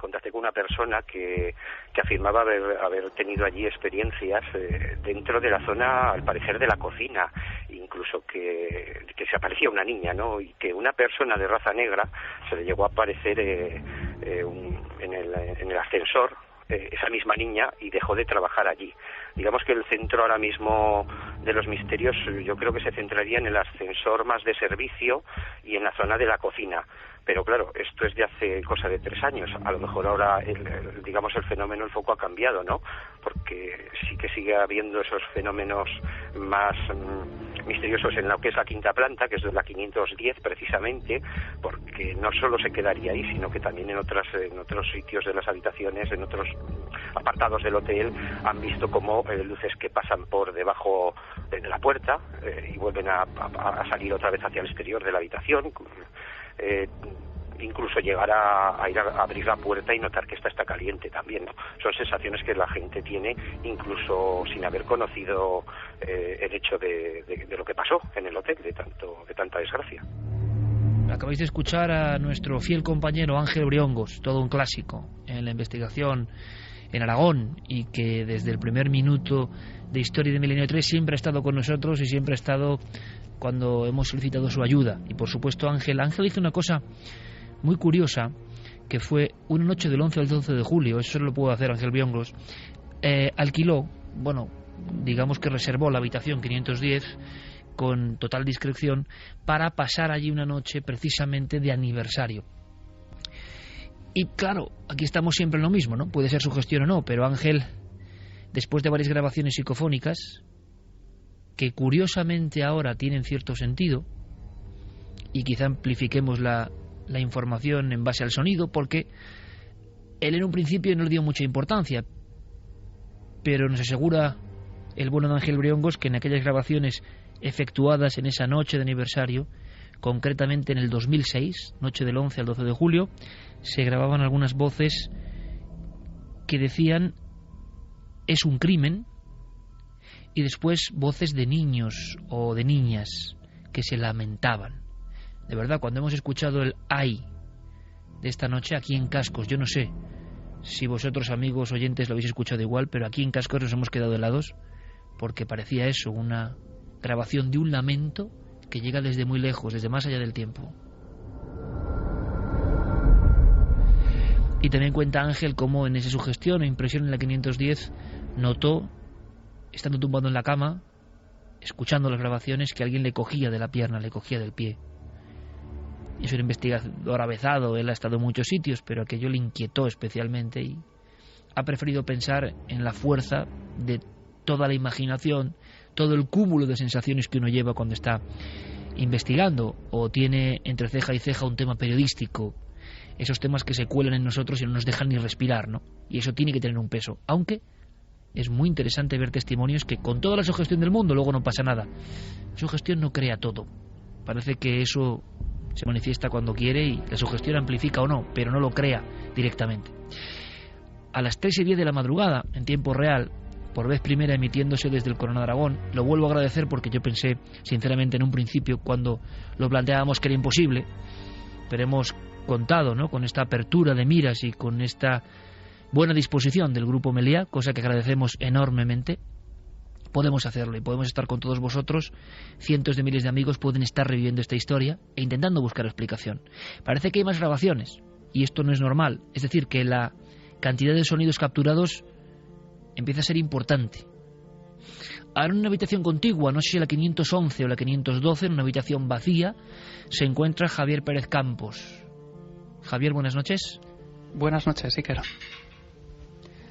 contacté con una persona que afirmaba haber tenido allí experiencias dentro de la zona, al parecer, de la cocina, incluso que se aparecía una niña, ¿no? Y que una persona de raza negra se le llegó a aparecer en el ascensor, esa misma niña, y dejó de trabajar allí. Digamos que el centro ahora mismo de los misterios yo creo que se centraría en el ascensor más de servicio y en la zona de la cocina. Pero claro, esto es de hace cosa de 3 años. A lo mejor ahora, digamos, el fenómeno, el foco ha cambiado, ¿no? Porque sí que sigue habiendo esos fenómenos más misteriosos en lo que es la quinta planta, que es de la 510 precisamente, porque no solo se quedaría ahí, sino que también en otros sitios de las habitaciones, en otros apartados del hotel, han visto como luces que pasan por debajo de la puerta y vuelven a salir otra vez hacia el exterior de la habitación. Incluso llegar a ir a abrir la puerta y notar que esta está caliente también, ¿no? Son sensaciones que la gente tiene incluso sin haber conocido el hecho de lo que pasó en el hotel, de tanta desgracia. Acabáis de escuchar a nuestro fiel compañero Ángel Briongos, todo un clásico en la investigación en Aragón, y que desde el primer minuto de Historia de Milenio 3 siempre ha estado con nosotros y siempre ha estado cuando hemos solicitado su ayuda. Y por supuesto Ángel hizo una cosa muy curiosa, que fue una noche del 11 al 12 de julio, eso solo lo pudo hacer Ángel Briongos, alquiló, digamos que reservó la habitación 510 con total discreción para pasar allí una noche precisamente de aniversario. Y claro, aquí estamos siempre en lo mismo, ¿no? Puede ser sugestión o no, pero Ángel, después de varias grabaciones psicofónicas, que curiosamente ahora tienen cierto sentido, y quizá amplifiquemos la información en base al sonido, porque él en un principio no le dio mucha importancia, pero nos asegura el bueno de Ángel Briongos que en aquellas grabaciones efectuadas en esa noche de aniversario, concretamente en el 2006, noche del 11 al 12 de julio, se grababan algunas voces que decían «es un crimen», y después voces de niños o de niñas que se lamentaban. De verdad, cuando hemos escuchado el «ay» de esta noche aquí en Cascos, yo no sé si vosotros, amigos oyentes, lo habéis escuchado igual, pero aquí en Cascos nos hemos quedado helados, porque parecía eso, una grabación de un lamento que llega desde muy lejos, desde más allá del tiempo. Y también cuenta Ángel cómo en esa sugestión o impresión en la 510 notó, estando tumbado en la cama, escuchando las grabaciones, que alguien le cogía de la pierna, le cogía del pie. Es un investigador avezado, él ha estado en muchos sitios, pero aquello le inquietó especialmente y ha preferido pensar en la fuerza de toda la imaginación, todo el cúmulo de sensaciones que uno lleva cuando está investigando o tiene entre ceja y ceja un tema periodístico, esos temas que se cuelan en nosotros y no nos dejan ni respirar, ¿no? Y eso tiene que tener un peso, aunque es muy interesante ver testimonios que con toda la sugestión del mundo luego no pasa nada. La sugestión no crea todo, parece que eso se manifiesta cuando quiere y la sugestión amplifica o no, pero no lo crea directamente. A las 3:10 de la madrugada, en tiempo real, por vez primera emitiéndose desde el Corona de Aragón, lo vuelvo a agradecer porque yo pensé sinceramente en un principio cuando lo planteábamos que era imposible, pero hemos contado, ¿no?, con esta apertura de miras y con esta buena disposición del Grupo Meliá, cosa que agradecemos enormemente. Podemos hacerlo y podemos estar con todos vosotros. Cientos de miles de amigos pueden estar reviviendo esta historia e intentando buscar explicación. Parece que hay más grabaciones y esto no es normal, es decir, que la cantidad de sonidos capturados empieza a ser importante. Ahora en una habitación contigua, no sé si la 511 o la 512, en una habitación vacía, se encuentra Javier Pérez Campos. Javier, buenas noches. Buenas noches, Iker.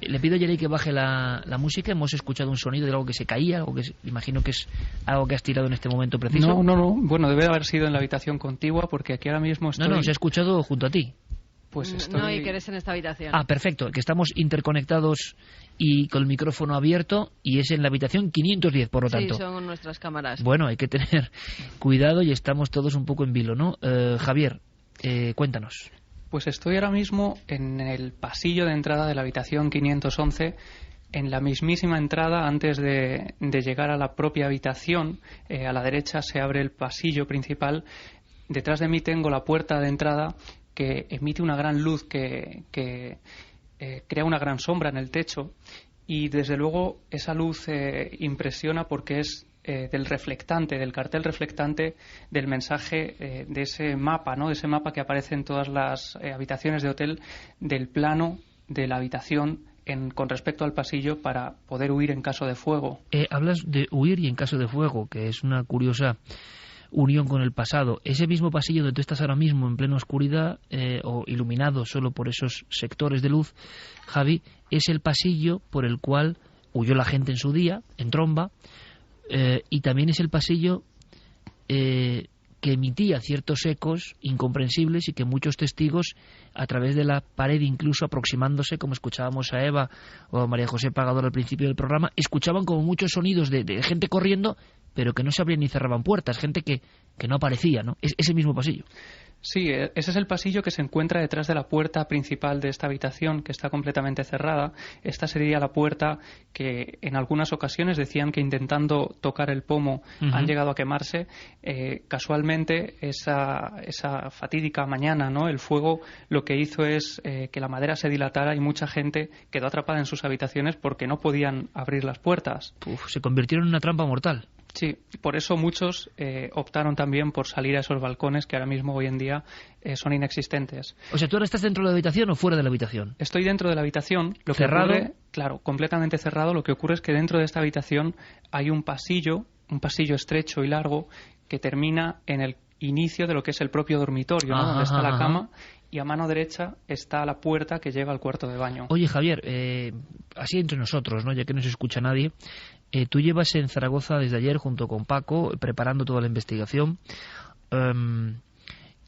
Le pido a Yerey que baje la música. Hemos escuchado un sonido de algo que se caía, algo que imagino que es algo que has tirado en este momento preciso. No. Bueno, debe de haber sido en la habitación contigua porque aquí ahora mismo estoy... No, se ha escuchado junto a ti. Pues estoy... No, Iker, es en esta habitación. Ah, perfecto, que estamos interconectados y con el micrófono abierto y es en la habitación 510, por lo tanto. Sí, son nuestras cámaras. Bueno, hay que tener cuidado y estamos todos un poco en vilo, ¿no? Javier, cuéntanos. Pues estoy ahora mismo en el pasillo de entrada de la habitación 511, en la mismísima entrada antes de llegar a la propia habitación. A la derecha se abre el pasillo principal. Detrás de mí tengo la puerta de entrada que emite una gran luz que crea una gran sombra en el techo, y desde luego esa luz impresiona porque es del reflectante, del cartel reflectante del mensaje de ese mapa, ¿no? De ese mapa que aparece en todas las habitaciones de hotel, del plano de la habitación con respecto al pasillo para poder huir en caso de fuego. Hablas de huir y en caso de fuego, que es una curiosa unión con el pasado. Ese mismo pasillo donde tú estás ahora mismo en plena oscuridad o iluminado solo por esos sectores de luz, Javi, es el pasillo por el cual huyó la gente en su día, en tromba, y también es el pasillo que emitía ciertos ecos incomprensibles y que muchos testigos, a través de la pared, incluso aproximándose, como escuchábamos a Eva o a María José Pagador al principio del programa, escuchaban como muchos sonidos de gente corriendo, pero que no se abrían ni cerraban puertas, gente que no aparecía, ¿no? Es ese mismo pasillo. Sí, ese es el pasillo que se encuentra detrás de la puerta principal de esta habitación, que está completamente cerrada. Esta sería la puerta que en algunas ocasiones decían que intentando tocar el pomo han llegado a quemarse. Casualmente, esa fatídica mañana, ¿no? El fuego lo que hizo es que la madera se dilatara y mucha gente quedó atrapada en sus habitaciones porque no podían abrir las puertas. Se convirtieron en una trampa mortal. Sí, por eso muchos optaron también por salir a esos balcones que ahora mismo, hoy en día, son inexistentes. O sea, ¿tú ahora estás dentro de la habitación o fuera de la habitación? Estoy dentro de la habitación. ¿Cerrado? Que ocurre, claro, completamente cerrado. Lo que ocurre es que dentro de esta habitación hay un pasillo estrecho y largo que termina en el inicio de lo que es el propio dormitorio, ¿no? Donde está la cama, y a mano derecha está la puerta que lleva al cuarto de baño. Oye, Javier, así entre nosotros, ¿no? Ya que no se escucha nadie, tú llevas en Zaragoza desde ayer junto con Paco preparando toda la investigación,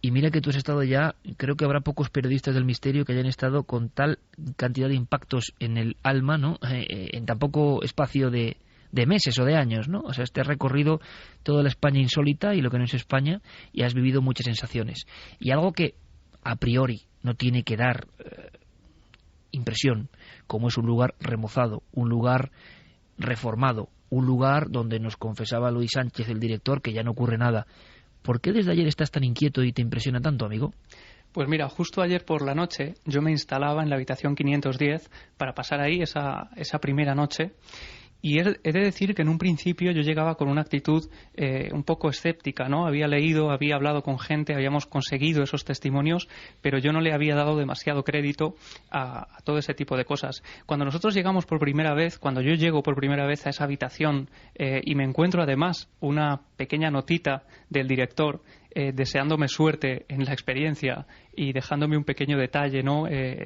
y mira que tú has estado ya, creo que habrá pocos periodistas del misterio que hayan estado con tal cantidad de impactos en el alma, ¿no? En tan poco espacio de meses o de años, ¿no? O sea, te has recorrido toda la España insólita y lo que no es España, y has vivido muchas sensaciones. Y algo que a priori no tiene que dar impresión, como es un lugar remozado, un lugar reformado, un lugar donde nos confesaba Luis Sánchez, el director, que ya no ocurre nada. ¿Por qué desde ayer estás tan inquieto y te impresiona tanto, amigo? Pues mira, justo ayer por la noche yo me instalaba en la habitación 510 para pasar ahí esa primera noche. Y he de decir que en un principio yo llegaba con una actitud un poco escéptica, ¿no? Había leído, había hablado con gente, habíamos conseguido esos testimonios, pero yo no le había dado demasiado crédito a todo ese tipo de cosas. Cuando nosotros llegamos por primera vez, cuando yo llego por primera vez a esa habitación y me encuentro además una pequeña notita del director deseándome suerte en la experiencia y dejándome un pequeño detalle, ¿no?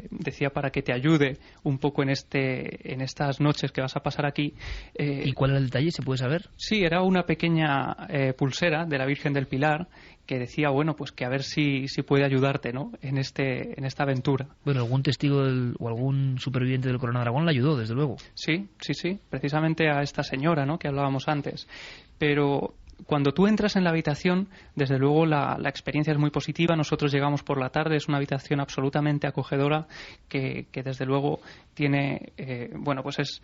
Decía, para que te ayude un poco en estas noches que vas a pasar aquí. ¿Y cuál era el detalle? ¿Se puede saber? Sí, era una pequeña pulsera de la Virgen del Pilar que decía, bueno, pues que a ver si puede ayudarte, ¿no? en esta aventura. Bueno, algún testigo o algún superviviente del Corona Dragón la ayudó, desde luego. Sí, precisamente a esta señora, ¿no? Que hablábamos antes. Pero cuando tú entras en la habitación, desde luego la experiencia es muy positiva. Nosotros llegamos por la tarde, es una habitación absolutamente acogedora que desde luego tiene, pues es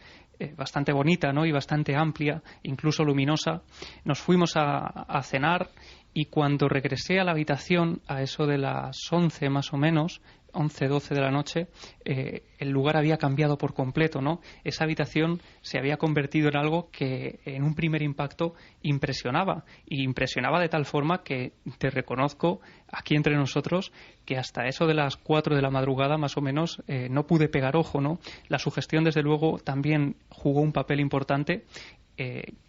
bastante bonita, ¿no? Y bastante amplia, incluso luminosa. Nos fuimos a cenar, y cuando regresé a la habitación, a eso de las 11 más o menos, 11, 12 de la noche, el lugar había cambiado por completo, ¿no? Esa habitación se había convertido en algo que en un primer impacto impresionaba, y impresionaba de tal forma que te reconozco aquí entre nosotros que hasta eso de las 4 de la madrugada más o menos no pude pegar ojo, ¿no? La sugestión desde luego también jugó un papel importante.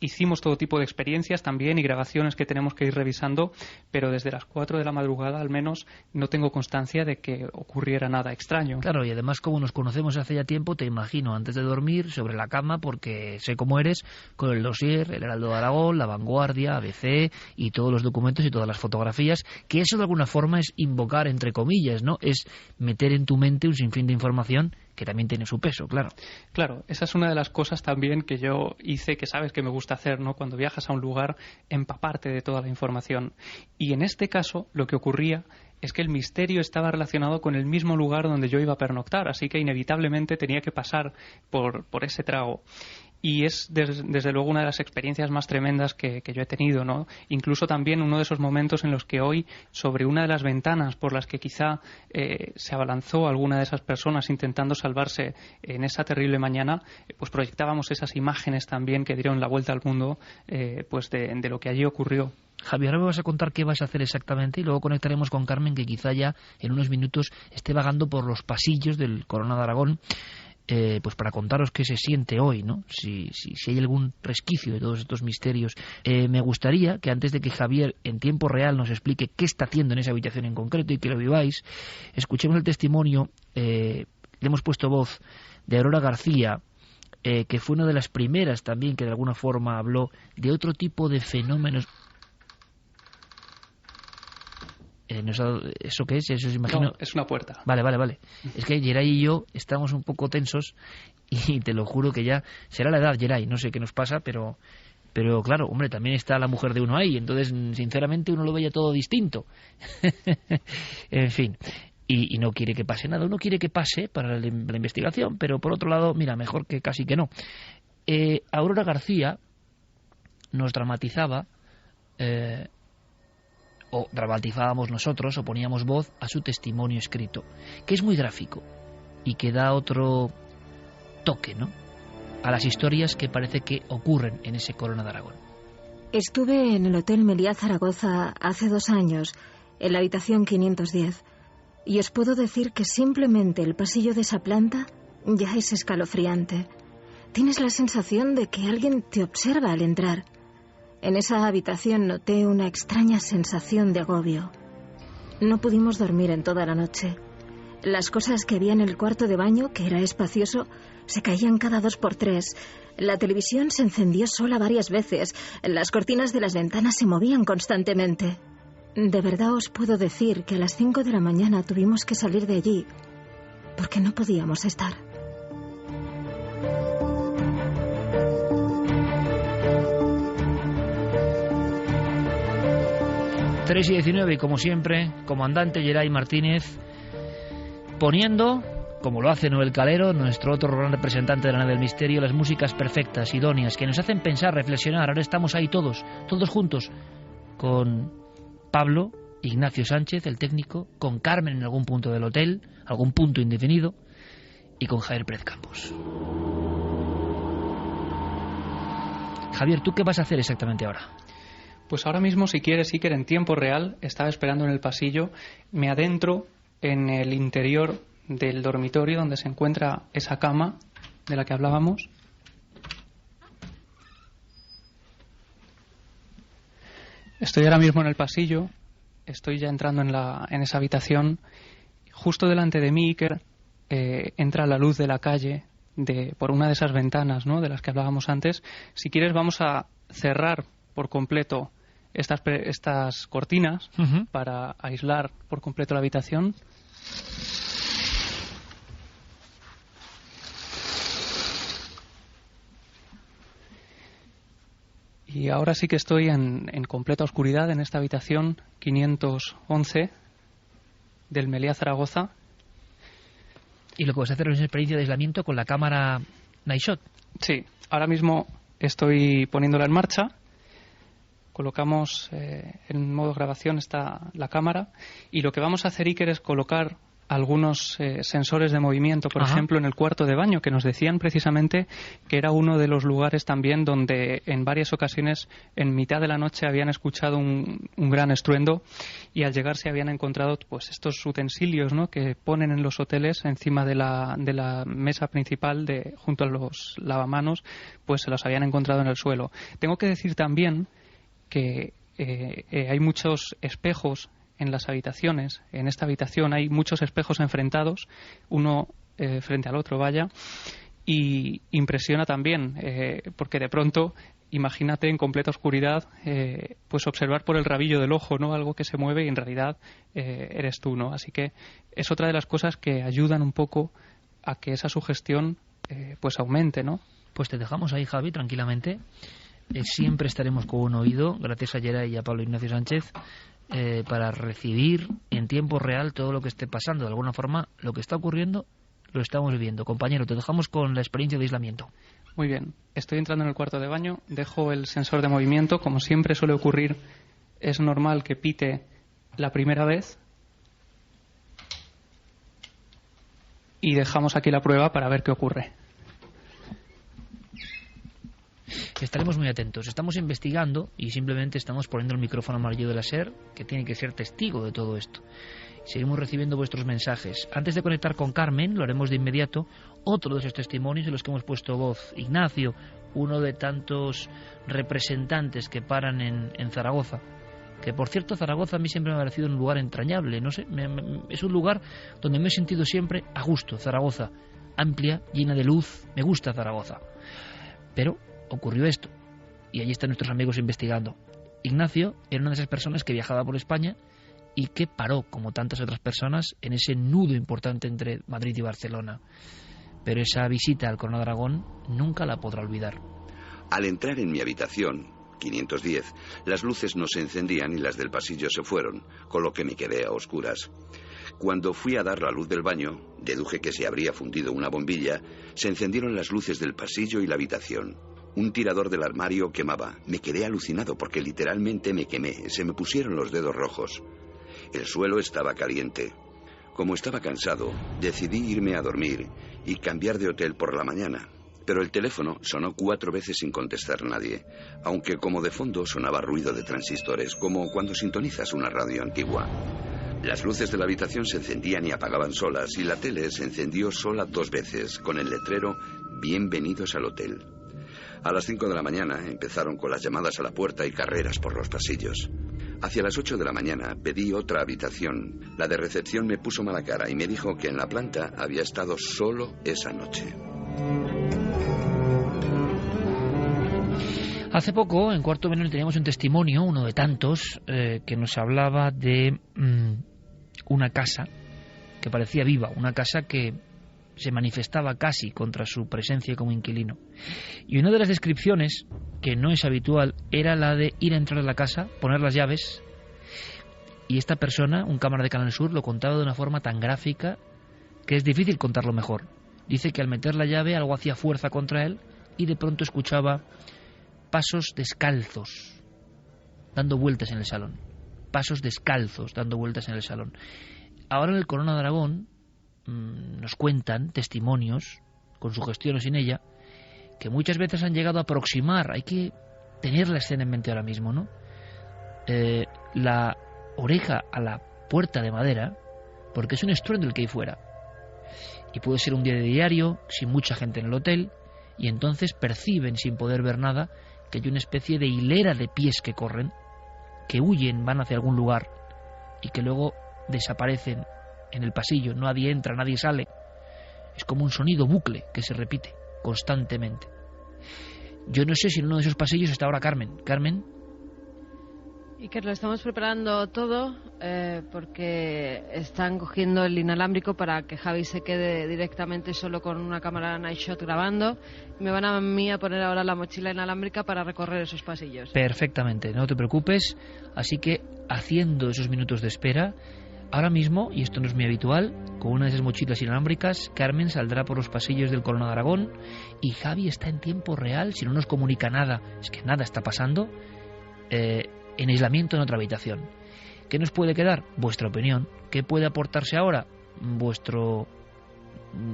Hicimos todo tipo de experiencias también y grabaciones que tenemos que ir revisando, pero desde las 4 de la madrugada al menos no tengo constancia de que ocurriera nada extraño. Claro, y además como nos conocemos hace ya tiempo, te imagino antes de dormir sobre la cama, porque sé cómo eres, con el dossier, el Heraldo de Aragón, La Vanguardia, ABC y todos los documentos y todas las fotografías, que eso de alguna forma es invocar, entre comillas, ¿no? Es meter en tu mente un sinfín de información que también tiene su peso, claro. Claro, esa es una de las cosas también que yo hice, que sabes que me gusta hacer, ¿no? Cuando viajas a un lugar, empaparte de toda la información. Y en este caso, lo que ocurría es que el misterio estaba relacionado con el mismo lugar donde yo iba a pernoctar, así que inevitablemente tenía que pasar por ese trago. y es desde luego una de las experiencias más tremendas que yo he tenido, ¿no? Incluso también uno de esos momentos en los que hoy, sobre una de las ventanas por las que quizá se abalanzó alguna de esas personas intentando salvarse en esa terrible mañana, pues proyectábamos esas imágenes también que dieron la vuelta al mundo, pues de lo que allí ocurrió. Javier, ahora me vas a contar qué vas a hacer exactamente y luego conectaremos con Carmen, que quizá ya en unos minutos esté vagando por los pasillos del Corona de Aragón, pues para contaros qué se siente hoy, ¿no? Si hay algún resquicio de todos estos misterios. Me gustaría que antes de que Javier en tiempo real nos explique qué está haciendo en esa habitación en concreto y que lo viváis, escuchemos el testimonio, le hemos puesto voz, de Aurora García, que fue una de las primeras también que de alguna forma habló de otro tipo de fenómenos. ¿Eso qué es? Eso os imagino. No, es una puerta. Vale. Es que Geray y yo estamos un poco tensos y te lo juro que ya será la edad, Geray. No sé qué nos pasa, pero claro, hombre, también está la mujer de uno ahí. Entonces, sinceramente, uno lo veía todo distinto. En fin. Y no quiere que pase nada. Uno quiere que pase para la investigación, pero por otro lado, mira, mejor que casi que no. Aurora García nos dramatizaba... o dramatizábamos nosotros o poníamos voz a su testimonio escrito, que es muy gráfico y que da otro toque, ¿no?, a las historias que parece que ocurren en ese Corona de Aragón. Estuve en el Hotel Meliá Zaragoza hace 2 años, en la habitación 510, y os puedo decir que simplemente el pasillo de esa planta ya es escalofriante. Tienes la sensación de que alguien te observa al entrar. En esa habitación noté una extraña sensación de agobio. No pudimos dormir en toda la noche. Las cosas que había en el cuarto de baño, que era espacioso, se caían cada 2 por 3. La televisión se encendió sola varias veces. Las cortinas de las ventanas se movían constantemente. De verdad os puedo decir que a las 5 de la mañana tuvimos que salir de allí porque no podíamos estar. Tres y 19, y como siempre, comandante Geray Martínez, poniendo, como lo hace Noel Calero, nuestro otro gran representante de la nave del misterio, las músicas perfectas, idóneas, que nos hacen pensar, reflexionar. Ahora estamos ahí todos juntos, con Pablo, Ignacio Sánchez, el técnico, con Carmen en algún punto del hotel, algún punto indefinido, y con Javier Pérez Campos. Javier, ¿tú qué vas a hacer exactamente ahora? Pues ahora mismo, si quieres, Iker, en tiempo real, estaba esperando en el pasillo, me adentro en el interior del dormitorio donde se encuentra esa cama de la que hablábamos. Estoy ahora mismo en el pasillo, estoy ya entrando en esa habitación. Justo delante de mí, Iker, entra la luz de la calle por una de esas ventanas, ¿no?, de las que hablábamos antes. Si quieres, vamos a cerrar por completo estas cortinas para aislar por completo la habitación. Y ahora sí que estoy en completa oscuridad en esta habitación 511 del Meliá Zaragoza. Y lo que vas a hacer es una experiencia de aislamiento con la cámara Night Shot. Sí, ahora mismo estoy poniéndola en marcha. Colocamos en modo grabación la cámara, y lo que vamos a hacer, Iker, es colocar algunos sensores de movimiento, por ejemplo, en el cuarto de baño, que nos decían precisamente que era uno de los lugares también donde en varias ocasiones en mitad de la noche habían escuchado un gran estruendo, y al llegar se habían encontrado pues estos utensilios, ¿no?, que ponen en los hoteles encima de la mesa principal junto a los lavamanos, pues se los habían encontrado en el suelo. Tengo que decir también que hay muchos espejos en las habitaciones. En esta habitación hay muchos espejos enfrentados, uno frente al otro, vaya, y impresiona también, porque de pronto, imagínate en completa oscuridad, pues observar por el rabillo del ojo, ¿no?, algo que se mueve y en realidad eres tú, ¿no? Así que es otra de las cosas que ayudan un poco a que esa sugestión pues aumente, ¿no? Pues te dejamos ahí, Javi, tranquilamente. Siempre estaremos con un oído, gracias a Geray y a Pablo Ignacio Sánchez, para recibir en tiempo real todo lo que esté pasando. De alguna forma, lo que está ocurriendo lo estamos viviendo. Compañero, te dejamos con la experiencia de aislamiento. Muy bien, estoy entrando en el cuarto de baño, dejo el sensor de movimiento, como siempre suele ocurrir, es normal que pite la primera vez y dejamos aquí la prueba para ver qué ocurre. Estaremos muy atentos. Estamos investigando y simplemente estamos poniendo el micrófono amarillo de la SER, que tiene que ser testigo de todo esto. Seguimos recibiendo vuestros mensajes. Antes de conectar con Carmen, lo haremos de inmediato, otro de esos testimonios en los que hemos puesto voz. Ignacio, uno de tantos representantes que paran en Zaragoza. Que, por cierto, Zaragoza a mí siempre me ha parecido un lugar entrañable. No sé, es un lugar donde me he sentido siempre a gusto. Zaragoza, amplia, llena de luz. Me gusta Zaragoza. Pero ocurrió esto, y allí están nuestros amigos investigando. Ignacio era una de esas personas que viajaba por España y que paró, como tantas otras personas, en ese nudo importante entre Madrid y Barcelona. Pero esa visita al Corona de Aragón nunca la podrá olvidar. Al entrar en mi habitación, 510, las luces no se encendían y las del pasillo se fueron, con lo que me quedé a oscuras. Cuando fui a dar la luz del baño, deduje que se habría fundido una bombilla, se encendieron las luces del pasillo y la habitación. Un tirador del armario quemaba. Me quedé alucinado porque literalmente me quemé. Se me pusieron los dedos rojos. El suelo estaba caliente. Como estaba cansado, decidí irme a dormir y cambiar de hotel por la mañana. Pero el teléfono sonó 4 veces sin contestar nadie, aunque como de fondo sonaba ruido de transistores, como cuando sintonizas una radio antigua. Las luces de la habitación se encendían y apagaban solas y la tele se encendió sola 2 veces, con el letrero «Bienvenidos al hotel». A las 5 de la mañana empezaron con las llamadas a la puerta y carreras por los pasillos. Hacia las 8 de la mañana pedí otra habitación. La de recepción me puso mala cara y me dijo que en la planta había estado solo esa noche. Hace poco, en Cuarto Milenio, teníamos un testimonio, uno de tantos, que nos hablaba de una casa que parecía viva, una casa que se manifestaba casi contra su presencia como inquilino. Y una de las descripciones, que no es habitual, era la de ir a entrar a la casa, poner las llaves, y esta persona, un cámara de Canal Sur, lo contaba de una forma tan gráfica que es difícil contarlo mejor. Dice que al meter la llave algo hacía fuerza contra él y de pronto escuchaba pasos descalzos dando vueltas en el salón. Pasos descalzos dando vueltas en el salón. Ahora en el Corona de Aragón nos cuentan testimonios, con su gestión o sin ella, que muchas veces han llegado a aproximar, hay que tener la escena en mente ahora mismo, ¿no? La oreja a la puerta de madera, porque es un estruendo el que hay fuera. Y puede ser un día de diario, sin mucha gente en el hotel, y entonces perciben, sin poder ver nada, que hay una especie de hilera de pies que corren, que huyen, van hacia algún lugar, y que luego desaparecen en el pasillo. Nadie entra, nadie sale. Es como un sonido bucle que se repite constantemente. Yo no sé si en uno de esos pasillos está ahora Carmen. Carmen. Y que lo estamos preparando todo porque están cogiendo el inalámbrico para que Javi se quede directamente solo con una cámara Night Shot grabando. Me van a mí a poner ahora la mochila inalámbrica para recorrer esos pasillos. Perfectamente, no te preocupes. Así que haciendo esos minutos de espera, ahora mismo, y esto no es muy habitual, con una de esas mochilas inalámbricas, Carmen saldrá por los pasillos del Corona de Aragón y Javi está en tiempo real, si no nos comunica nada, es que nada está pasando, en aislamiento en otra habitación. ¿Qué nos puede quedar? Vuestra opinión. ¿Qué puede aportarse ahora? Vuestro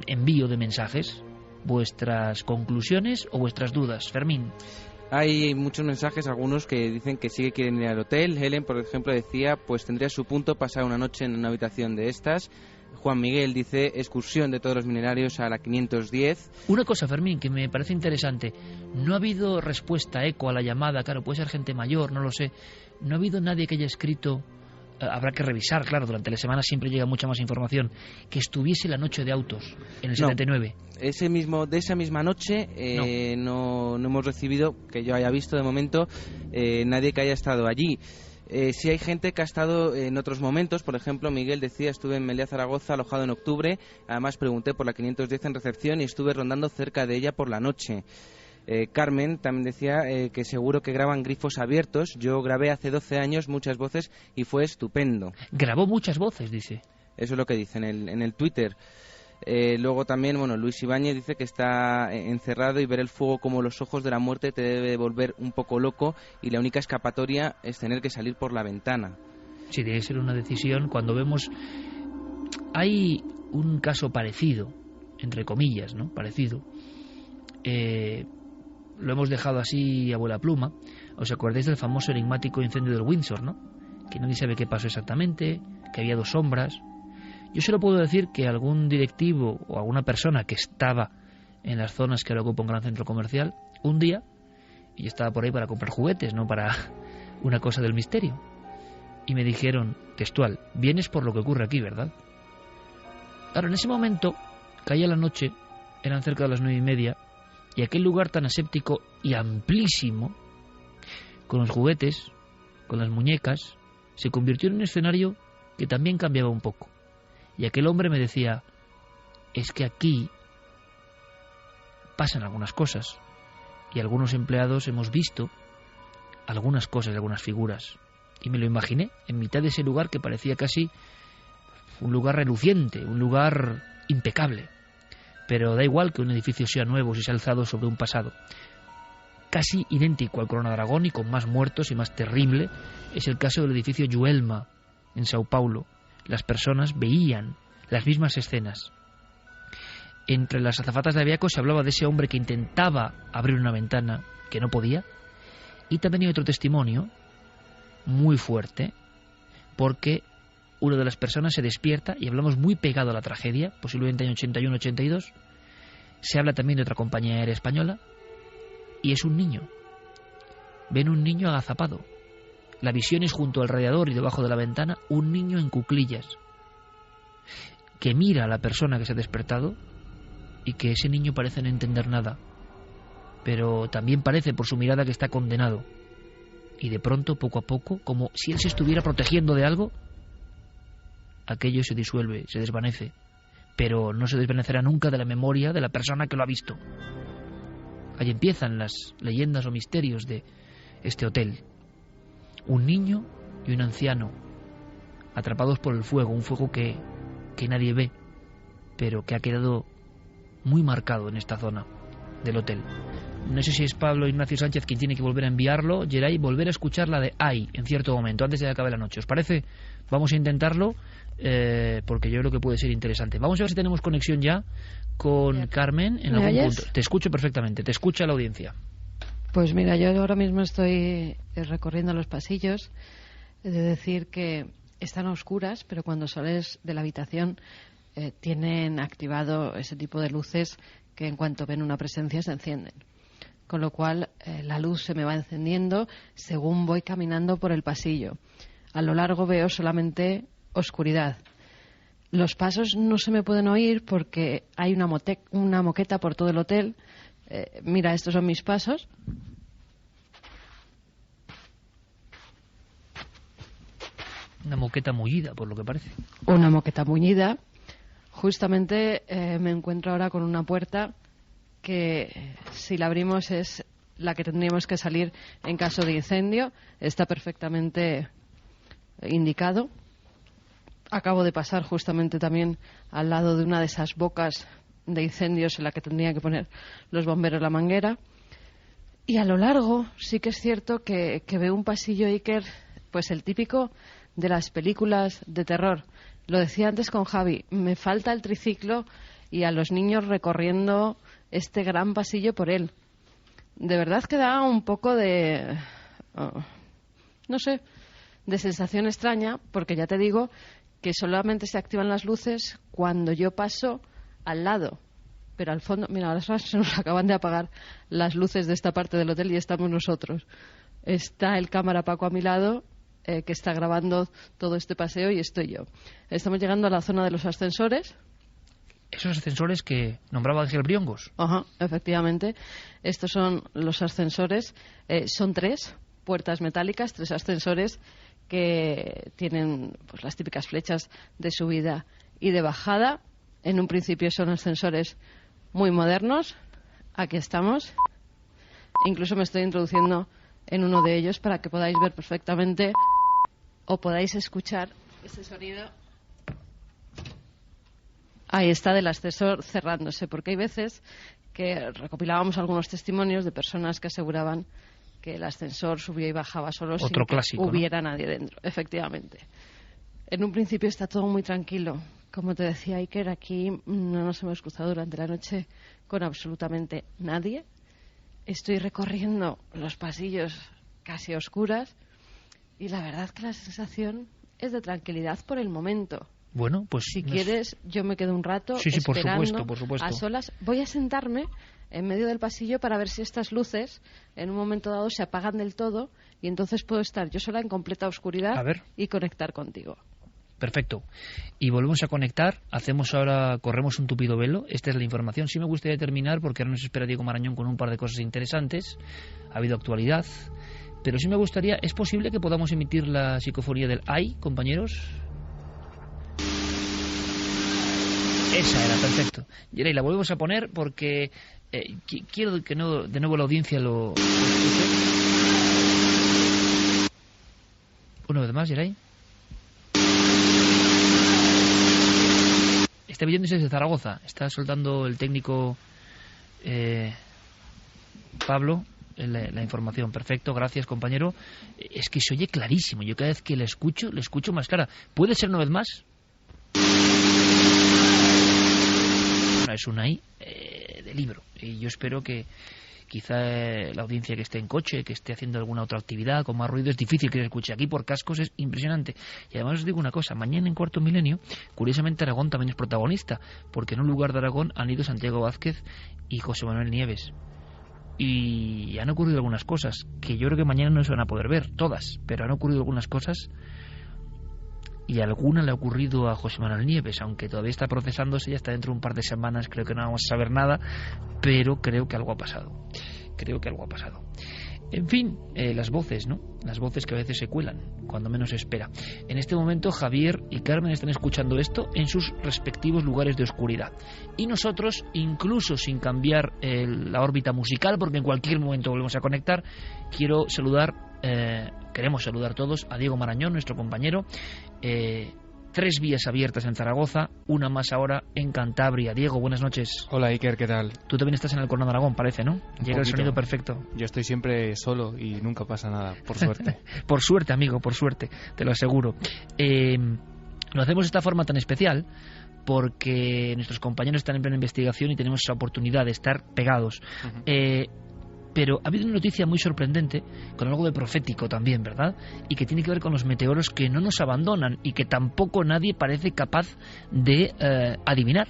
envío de mensajes, vuestras conclusiones o vuestras dudas. Fermín. Hay muchos mensajes, algunos que dicen que sí que quieren ir al hotel. Helen, por ejemplo, decía, pues tendría su punto pasar una noche en una habitación de estas. Juan Miguel dice, excursión de todos los minerarios a la 510. Una cosa, Fermín, que me parece interesante. No ha habido respuesta, eco a la llamada. Claro, puede ser gente mayor, no lo sé. No ha habido nadie que haya escrito, habrá que revisar, claro, durante la semana siempre llega mucha más información, que estuviese la noche de autos en el 79. De esa misma noche no hemos recibido, que yo haya visto de momento, nadie que haya estado allí. Sí hay gente que ha estado en otros momentos, por ejemplo, Miguel decía, estuve en Meliá, Zaragoza, alojado en octubre, además pregunté por la 510 en recepción y estuve rondando cerca de ella por la noche. Carmen también decía que seguro que graban grifos abiertos. Yo grabé hace 12 años muchas voces y fue estupendo. Grabó muchas voces, dice. Eso es lo que dice en el Twitter. Luego también, Luis Ibáñez dice que está encerrado y ver el fuego como los ojos de la muerte te debe volver un poco loco y la única escapatoria es tener que salir por la ventana. Sí, debe ser una decisión cuando vemos... Hay un caso parecido, entre comillas, ¿no? Parecido. Lo hemos dejado así a vuela pluma. ¿Os acordáis del famoso enigmático incendio del Windsor, no? Que nadie sabe qué pasó exactamente, que había 2 sombras. Yo solo puedo decir que algún directivo o alguna persona que estaba en las zonas que ahora ocupa un gran centro comercial, un día, y yo estaba por ahí para comprar juguetes, no para una cosa del misterio, y me dijeron, textual, vienes por lo que ocurre aquí, ¿verdad? Ahora, en ese momento, caía la noche, eran cerca de las 9:30, y aquel lugar tan aséptico y amplísimo, con los juguetes, con las muñecas, se convirtió en un escenario que también cambiaba un poco. Y aquel hombre me decía, es que aquí pasan algunas cosas, y algunos empleados hemos visto algunas cosas, algunas figuras. Y me lo imaginé en mitad de ese lugar que parecía casi un lugar reluciente, un lugar impecable. Pero da igual que un edificio sea nuevo si se ha alzado sobre un pasado. Casi idéntico al Corona de Aragón y con más muertos y más terrible es el caso del edificio Joelma en Sao Paulo. Las personas veían las mismas escenas. Entre las azafatas de Aviaco se hablaba de ese hombre que intentaba abrir una ventana que no podía. Y también hay otro testimonio muy fuerte, porque una de las personas se despierta, y hablamos muy pegado a la tragedia, posiblemente en 81-82, se habla también de otra compañía aérea española, y es un niño. Ven un niño agazapado. La visión es junto al radiador y debajo de la ventana, un niño en cuclillas, que mira a la persona que se ha despertado, y que ese niño parece no entender nada, pero también parece por su mirada que está condenado. Y de pronto, poco a poco, como si él se estuviera protegiendo de algo, aquello se disuelve, se desvanece, pero no se desvanecerá nunca de la memoria de la persona que lo ha visto. Ahí empiezan las leyendas o misterios de este hotel. Un niño y un anciano atrapados por el fuego, un fuego que nadie ve, pero que ha quedado muy marcado en esta zona del hotel. No sé si es Pablo Ignacio Sánchez quien tiene que volver a enviarlo, Geray, volver a escuchar la de Ay en cierto momento, antes de que acabe la noche. ¿Os parece? Vamos a intentarlo, porque yo creo que puede ser interesante. Vamos a ver si tenemos conexión ya con Carmen en algún punto. Te escucho perfectamente, te escucha la audiencia. Pues mira, yo ahora mismo estoy recorriendo los pasillos. He de decir que están a oscuras, pero cuando sales de la habitación tienen activado ese tipo de luces que en cuanto ven una presencia se encienden. Con lo cual la luz se me va encendiendo según voy caminando por el pasillo. A lo largo veo solamente oscuridad. Los pasos no se me pueden oír porque hay una moqueta por todo el hotel. Mira, estos son mis pasos. Una moqueta mullida, por lo que parece. Una moqueta mullida. Justamente me encuentro ahora con una puerta que, si la abrimos, es la que tendríamos que salir en caso de incendio. Está perfectamente indicado. Acabo de pasar justamente también al lado de una de esas bocas de incendios en la que tendrían que poner los bomberos la manguera. Y a lo largo sí que es cierto que veo un pasillo, Iker, pues el típico de las películas de terror. Lo decía antes con Javi, me falta el triciclo y a los niños recorriendo este gran pasillo por él. De verdad que da un poco de... no sé, de sensación extraña, porque ya te digo que solamente se activan las luces cuando yo paso al lado. Pero al fondo, mira, ahora se nos acaban de apagar las luces de esta parte del hotel y estamos nosotros. Está el cámara Paco a mi lado, que está grabando todo este paseo, y estoy yo. Estamos llegando a la zona de los ascensores. Esos ascensores que nombraba Ángel Briongos. Ajá, efectivamente. Estos son los ascensores. Son 3 puertas metálicas, 3 ascensores que tienen pues las típicas flechas de subida y de bajada. En un principio son ascensores muy modernos. Aquí estamos. Incluso me estoy introduciendo en uno de ellos para que podáis ver perfectamente o podáis escuchar ese sonido. Ahí está, del ascensor cerrándose, porque hay veces que recopilábamos algunos testimonios de personas que aseguraban que el ascensor subía y bajaba solo sin que hubiera nadie dentro. Efectivamente. En un principio está todo muy tranquilo. Como te decía Iker, aquí no nos hemos cruzado durante la noche con absolutamente nadie. Estoy recorriendo los pasillos casi oscuras y la verdad que la sensación es de tranquilidad por el momento. Bueno, pues si quieres, yo me quedo un rato esperando por supuesto. a solas. Voy a sentarme en medio del pasillo para ver si estas luces en un momento dado se apagan del todo y entonces puedo estar yo sola en completa oscuridad y conectar contigo. Perfecto. Y volvemos a conectar. Corremos un tupido velo. Esta es la información. Sí me gustaría terminar porque ahora nos espera Diego Marañón con un par de cosas interesantes. Ha habido actualidad. Pero sí me gustaría... ¿Es posible que podamos emitir la psicofonía del AI, compañeros? Esa era, perfecto. Y la volvemos a poner porque quiero que de nuevo la audiencia lo escuche. Una vez más, Yeray. Está viéndose desde Zaragoza. Está soltando el técnico Pablo la información. Perfecto, gracias, compañero. Es que se oye clarísimo. Yo cada vez que le escucho más clara. ¿Puede ser una vez más? Bueno, es una I de libro. Y yo espero que quizá la audiencia que esté en coche, que esté haciendo alguna otra actividad con más ruido, es difícil que se escuche. Aquí por cascos es impresionante. Y además os digo una cosa, mañana en Cuarto Milenio, curiosamente Aragón también es protagonista, porque en un lugar de Aragón han ido Santiago Vázquez y José Manuel Nieves. Y han ocurrido algunas cosas que yo creo que mañana no se van a poder ver, todas, pero han ocurrido algunas cosas y alguna le ha ocurrido a José Manuel Nieves, aunque todavía está procesándose, ya está dentro de un par de semanas, creo que no vamos a saber nada, pero creo que algo ha pasado. En fin, las voces, ¿no? Las voces que a veces se cuelan, cuando menos se espera. En este momento Javier y Carmen están escuchando esto en sus respectivos lugares de oscuridad. Y nosotros, incluso sin cambiar la órbita musical, porque en cualquier momento volvemos a conectar, queremos saludar todos a Diego Marañón, nuestro compañero. 3 vías abiertas en Zaragoza, una más ahora en Cantabria. Diego, buenas noches. Hola Iker, ¿qué tal? Tú también estás en el Corno de Aragón, parece, ¿no? Llega el sonido perfecto. Yo estoy siempre solo y nunca pasa nada, por suerte. Por suerte, amigo, por suerte, te lo aseguro. Lo hacemos de esta forma tan especial porque nuestros compañeros están en plena investigación y tenemos esa oportunidad de estar pegados. Pero ha habido una noticia muy sorprendente, con algo de profético también, ¿verdad? Y que tiene que ver con los meteoros que no nos abandonan y que tampoco nadie parece capaz de adivinar.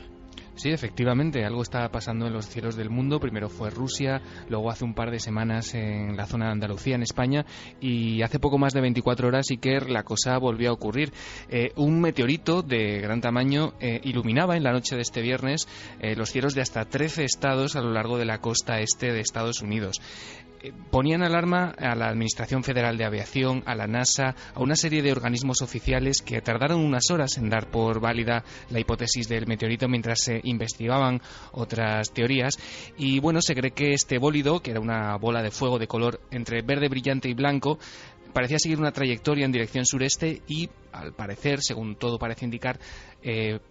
Sí, efectivamente, algo está pasando en los cielos del mundo. Primero fue Rusia, luego hace un par de semanas en la zona de Andalucía, en España, y hace poco más de 24 horas sí que la cosa volvió a ocurrir. Un meteorito de gran tamaño iluminaba en la noche de este viernes los cielos de hasta 13 estados a lo largo de la costa este de Estados Unidos. Ponían alarma a la Administración Federal de Aviación, a la NASA, a una serie de organismos oficiales que tardaron unas horas en dar por válida la hipótesis del meteorito mientras se investigaban otras teorías. Y bueno, se cree que este bólido, que era una bola de fuego de color entre verde brillante y blanco, parecía seguir una trayectoria en dirección sureste y, al parecer, según todo parece indicar,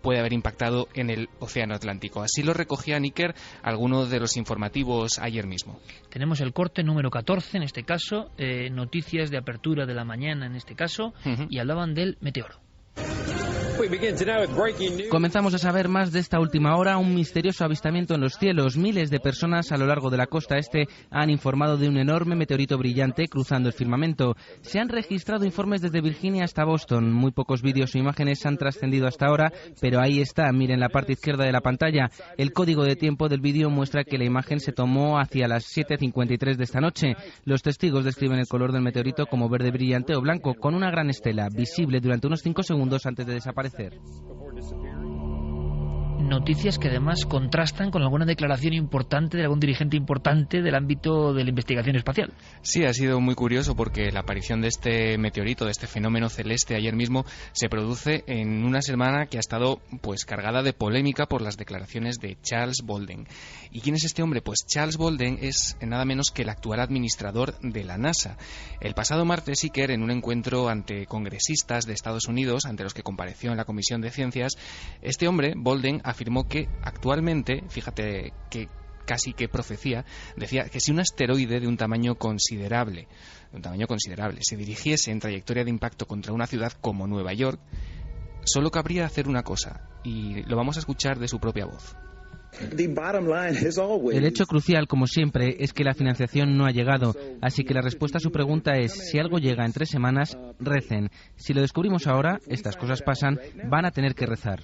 puede haber impactado en el Océano Atlántico. Así lo recogía Iker algunos de los informativos ayer mismo. Tenemos el corte número 14, en este caso, noticias de apertura de la mañana, en este caso, y hablaban del meteoro. Comenzamos a saber más de esta última hora, un misterioso avistamiento en los cielos. Miles de personas a lo largo de la costa este han informado de un enorme meteorito brillante cruzando el firmamento. Se han registrado informes desde Virginia hasta Boston. Muy pocos vídeos o imágenes han trascendido hasta ahora, pero ahí está, miren la parte izquierda de la pantalla. El código de tiempo del vídeo muestra que la imagen se tomó hacia las 7:53 de esta noche. Los testigos describen el color del meteorito como verde brillante o blanco, con una gran estela, visible durante unos 5 segundos antes de desaparecer. Noticias que además contrastan con alguna declaración importante de algún dirigente importante del ámbito de la investigación espacial. Sí, ha sido muy curioso porque la aparición de este meteorito, de este fenómeno celeste ayer mismo, se produce en una semana que ha estado pues cargada de polémica por las declaraciones de Charles Bolden. ¿Y quién es este hombre? Pues Charles Bolden es nada menos que el actual administrador de la NASA. El pasado martes, Iker, en un encuentro ante congresistas de Estados Unidos, ante los que compareció en la Comisión de Ciencias, este hombre, Bolden, afirmó afirmó que actualmente, fíjate que casi que profecía, decía que si un asteroide de un tamaño considerable se dirigiese en trayectoria de impacto contra una ciudad como Nueva York, solo cabría hacer una cosa, y lo vamos a escuchar de su propia voz. El hecho crucial, como siempre, es que la financiación no ha llegado, así que la respuesta a su pregunta es: si algo llega en 3 semanas, recen. Si lo descubrimos ahora, estas cosas pasan, van a tener que rezar.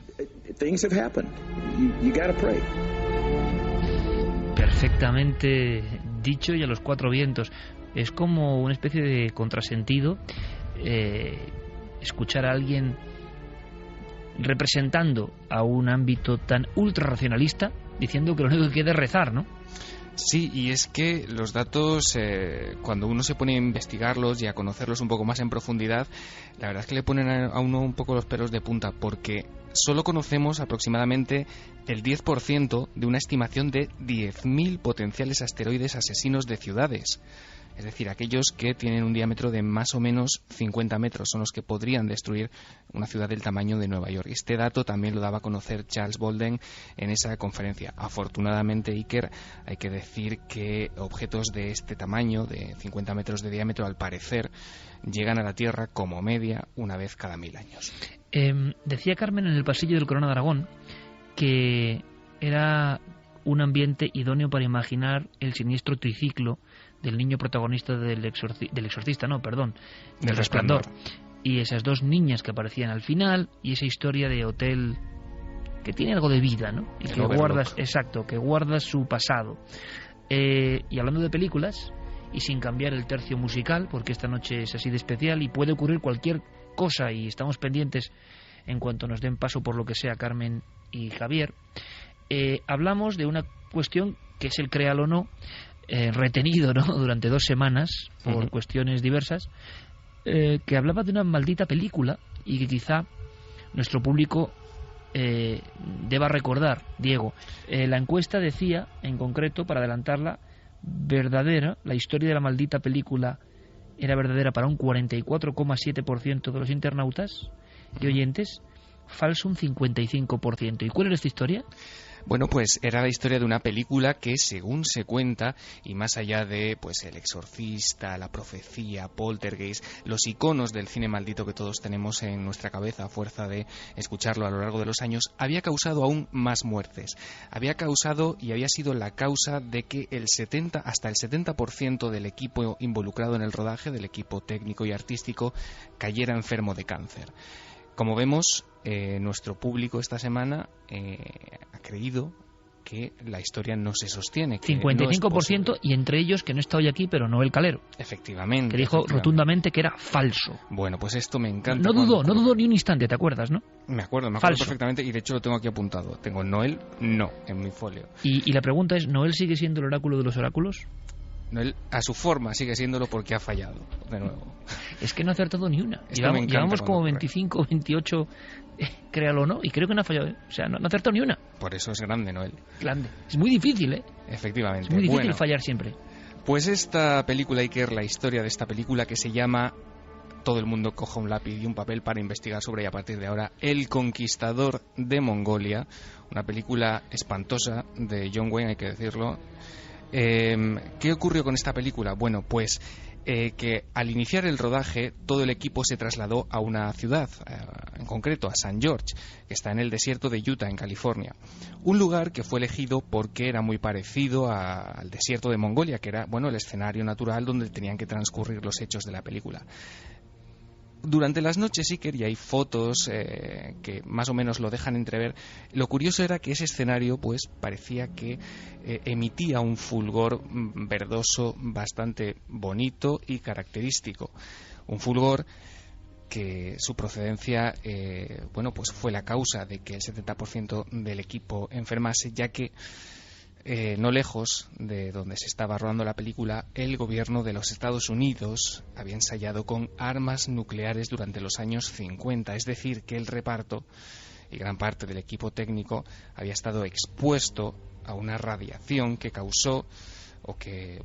Perfectamente dicho y a los 4 vientos. Es como una especie de contrasentido escuchar a alguien representando a un ámbito tan ultra racionalista diciendo que lo único que queda es rezar, ¿no? Sí, y es que los datos, cuando uno se pone a investigarlos y a conocerlos un poco más en profundidad, la verdad es que le ponen a uno un poco los pelos de punta, porque solo conocemos aproximadamente el 10% de una estimación de 10.000 potenciales asteroides asesinos de ciudades. Es decir, aquellos que tienen un diámetro de más o menos 50 metros son los que podrían destruir una ciudad del tamaño de Nueva York. Este dato también lo daba a conocer Charles Bolden en esa conferencia. Afortunadamente, Iker, hay que decir que objetos de este tamaño, de 50 metros de diámetro, al parecer, llegan a la Tierra como media una vez cada 1000 años. Decía Carmen en el pasillo del Corona de Aragón que era un ambiente idóneo para imaginar el siniestro triciclo del niño protagonista del Resplandor, y esas 2 niñas que aparecían al final, y esa historia de hotel que tiene algo de vida, ¿no? Y que guardas su pasado. Y hablando de películas, y sin cambiar el tercio musical, porque esta noche es así de especial y puede ocurrir cualquier cosa, y estamos pendientes en cuanto nos den paso por lo que sea Carmen y Javier, hablamos de una cuestión que es el créalo o no, retenido, ¿no?, durante 2 semanas por cuestiones diversas, que hablaba de una maldita película y que quizá nuestro público deba recordar. Diego, la encuesta decía, en concreto, para adelantarla, verdadera, la historia de la maldita película era verdadera para un 44,7% de los internautas y oyentes, falso un 55%. ¿Y cuál era esta historia? Bueno, pues era la historia de una película que, según se cuenta, y más allá de pues El Exorcista, La Profecía, Poltergeist, los iconos del cine maldito que todos tenemos en nuestra cabeza a fuerza de escucharlo a lo largo de los años, había causado aún más muertes. Había causado y había sido la causa de que hasta el 70% del equipo involucrado en el rodaje, del equipo técnico y artístico, cayera enfermo de cáncer. Como vemos, nuestro público esta semana ha creído que la historia no se sostiene. Que 55%, no y entre ellos, que no está hoy aquí, pero Noel Calero. Efectivamente. Que dijo rotundamente que era falso. Bueno, pues esto me encanta. No dudó ni un instante, ¿te acuerdas, no? Me acuerdo perfectamente, y de hecho lo tengo aquí apuntado. Tengo Noel, no, en mi folio. Y la pregunta es, ¿Noel sigue siendo el oráculo de los oráculos? Noel, a su forma, sigue siéndolo porque ha fallado, de nuevo. Es que no ha acertado ni una. Llevamos como 25, 28, créalo o no, y creo que no ha fallado. O sea, no ha acertado ni una. Por eso es grande, Noel. Grande. Es muy difícil, ¿eh? Efectivamente. Es muy difícil fallar siempre. Pues esta película, Iker, la historia de esta película que se llama Todo el mundo coja un lápiz y un papel para investigar sobre ella a partir de ahora, El Conquistador de Mongolia, una película espantosa de John Wayne, hay que decirlo. ¿Qué ocurrió con esta película? Bueno, pues que al iniciar el rodaje todo el equipo se trasladó a una ciudad, en concreto a St. George, que está en el desierto de Utah, en California. Un lugar que fue elegido porque era muy parecido al desierto de Mongolia, que era, bueno, el escenario natural donde tenían que transcurrir los hechos de la película. Durante las noches, Iker, y hay fotos que más o menos lo dejan entrever, lo curioso era que ese escenario pues parecía que emitía un fulgor verdoso bastante bonito y característico. Un fulgor que su procedencia pues fue la causa de que el 70% del equipo enfermase, ya que no lejos de donde se estaba rodando la película, el gobierno de los Estados Unidos había ensayado con armas nucleares durante los años 50, es decir, que el reparto y gran parte del equipo técnico había estado expuesto a una radiación que causó, o que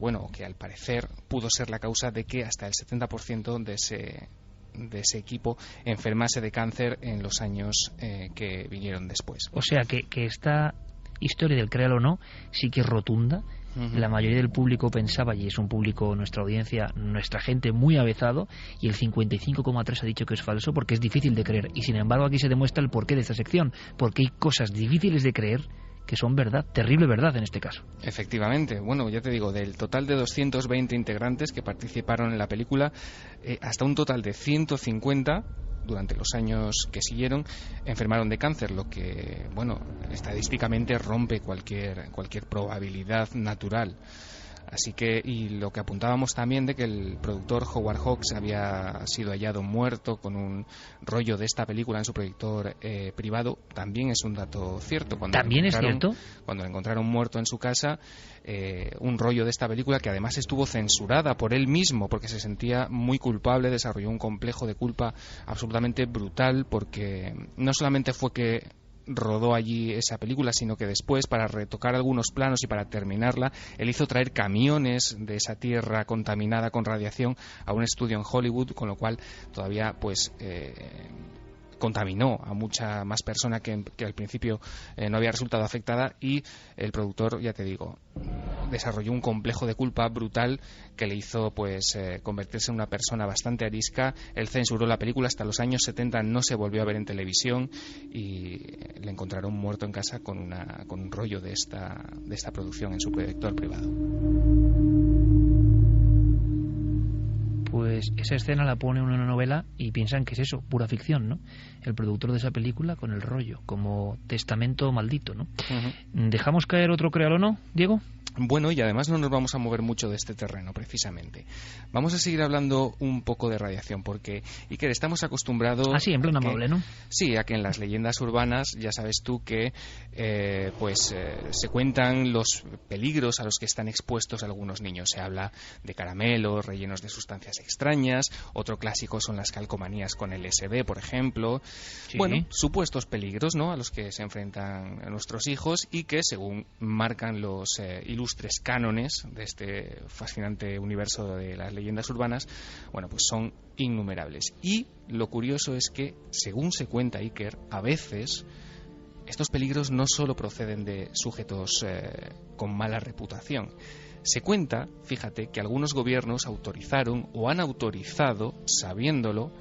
al parecer pudo ser la causa de que hasta el 70% de de ese equipo enfermase de cáncer en los años que vinieron después. O sea que esta historia del créalo o no sí que es rotunda. La mayoría del público pensaba, y es un público, nuestra audiencia, nuestra gente muy avezado, y el 55,3 ha dicho que es falso porque es difícil de creer. Y sin embargo aquí se demuestra el porqué de esta sección, porque hay cosas difíciles de creer que son verdad, terrible verdad en este caso. Efectivamente, bueno, ya te digo, del total de 220 integrantes que participaron en la película, hasta un total de 150 durante los años que siguieron enfermaron de cáncer, lo que, bueno, estadísticamente rompe cualquier probabilidad natural. Así que, y lo que apuntábamos también de que el productor Howard Hawks había sido hallado muerto con un rollo de esta película en su proyector privado, también es un dato cierto. ¿También es cierto? Cuando lo encontraron muerto en su casa, un rollo de esta película que además estuvo censurada por él mismo porque se sentía muy culpable, desarrolló un complejo de culpa absolutamente brutal, porque no solamente fue que rodó allí esa película, sino que después, para retocar algunos planos y para terminarla, él hizo traer camiones de esa tierra contaminada con radiación a un estudio en Hollywood, con lo cual todavía pues contaminó a mucha más persona que al principio no había resultado afectada, y el productor, ya te digo, desarrolló un complejo de culpa brutal que le hizo pues convertirse en una persona bastante arisca. Él censuró la película, hasta los años 70 no se volvió a ver en televisión y le encontraron muerto en casa con un rollo de esta producción en su proyector privado. Pues esa escena la pone en una novela y piensan que es eso, pura ficción, ¿no? El productor de esa película con el rollo, como testamento maldito, ¿no? ¿Dejamos caer otro créalo o no, Diego? Bueno, y además no nos vamos a mover mucho de este terreno, precisamente. Vamos a seguir hablando un poco de radiación, porque, Iker, estamos acostumbrados... Ah, sí, en plan amable, ¿no? Sí, a que en las leyendas urbanas, ya sabes tú que se cuentan los peligros a los que están expuestos algunos niños. Se habla de caramelos rellenos de sustancias extrañas, otro clásico son las calcomanías con LSD, por ejemplo. Sí. Bueno, supuestos peligros, ¿no?, a los que se enfrentan nuestros hijos y que, según marcan los ilustres cánones de este fascinante universo de las leyendas urbanas, bueno, pues son innumerables. Y lo curioso es que, según se cuenta, Iker, a veces estos peligros no solo proceden de sujetos con mala reputación. Se cuenta, fíjate, que algunos gobiernos autorizaron o han autorizado, sabiéndolo,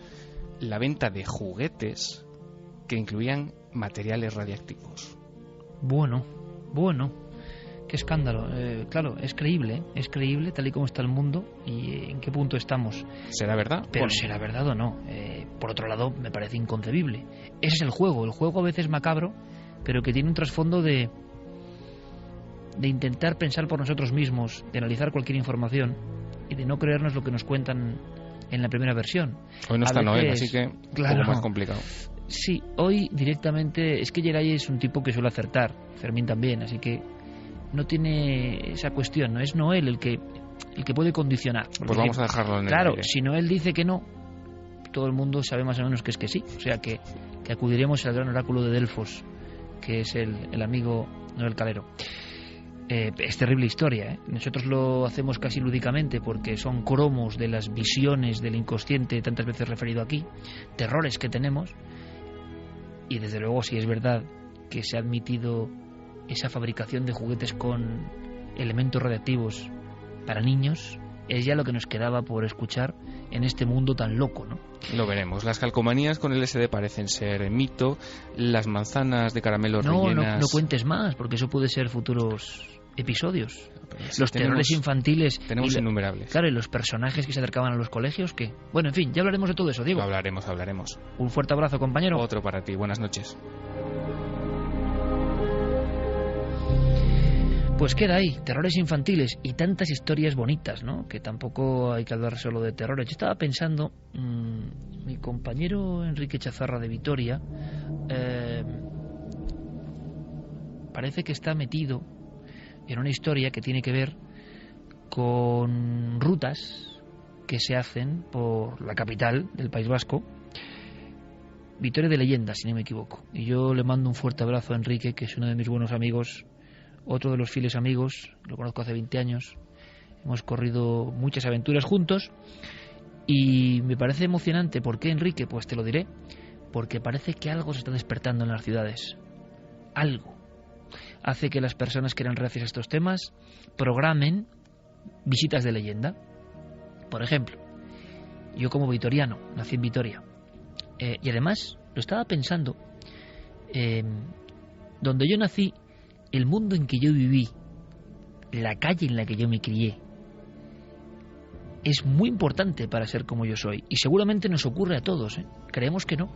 la venta de juguetes que incluían materiales radiactivos. Bueno, qué escándalo. Claro, es creíble tal y como está el mundo y en qué punto estamos. ¿Será verdad? Pero ¿será verdad o no? Por otro lado, me parece inconcebible. Ese es el juego a veces macabro, pero que tiene un trasfondo de intentar pensar por nosotros mismos, de analizar cualquier información y de no creernos lo que nos cuentan en la primera versión. Hoy no está Noel, así que claro, un poco más complicado. Sí, hoy directamente, es que Geray es un tipo que suele acertar, Fermín también, así que no tiene esa cuestión, no es Noel el que puede condicionar. Pues vamos a dejarlo en el claro, aire. Si Noel dice que no, todo el mundo sabe más o menos que es que sí, o sea que acudiremos al gran oráculo de Delfos, que es el amigo Noel Calero. Es terrible historia, ¿eh? Nosotros lo hacemos casi lúdicamente porque son cromos de las visiones del inconsciente tantas veces referido aquí, terrores que tenemos, y desde luego si es verdad que se ha admitido esa fabricación de juguetes con elementos radiactivos para niños, es ya lo que nos quedaba por escuchar en este mundo tan loco, ¿no? Lo veremos. Las calcomanías con LSD parecen ser mito, las manzanas de caramelo rellenas... No cuentes más, porque eso puede ser futuros episodios. Los terrores infantiles... Tenemos innumerables. Claro, y los personajes que se acercaban a los colegios, ¿qué? Bueno, en fin, ya hablaremos de todo eso, Diego. Lo hablaremos. Un fuerte abrazo, compañero. Otro para ti. Buenas noches. Pues queda ahí, terrores infantiles y tantas historias bonitas, ¿no? Que tampoco hay que hablar solo de terrores. Yo estaba pensando, mi compañero Enrique Chazarra de Vitoria parece que está metido en una historia que tiene que ver con rutas que se hacen por la capital del País Vasco, Vitoria de Leyenda, si no me equivoco. Y yo le mando un fuerte abrazo a Enrique, que es uno de mis buenos amigos, otro de los fieles amigos, lo conozco hace 20 años, hemos corrido muchas aventuras juntos Y me parece emocionante. ¿Por qué, Enrique? Pues te lo diré. Porque parece que algo se está despertando en las ciudades. Algo hace que las personas que eran reacias a estos temas programen visitas de leyenda. Por ejemplo, yo como vitoriano, nací en Vitoria, y además lo estaba pensando, donde yo nací, el mundo en que yo viví, la calle en la que yo me crié, es muy importante para ser como yo soy. Y seguramente nos ocurre a todos, creemos que no,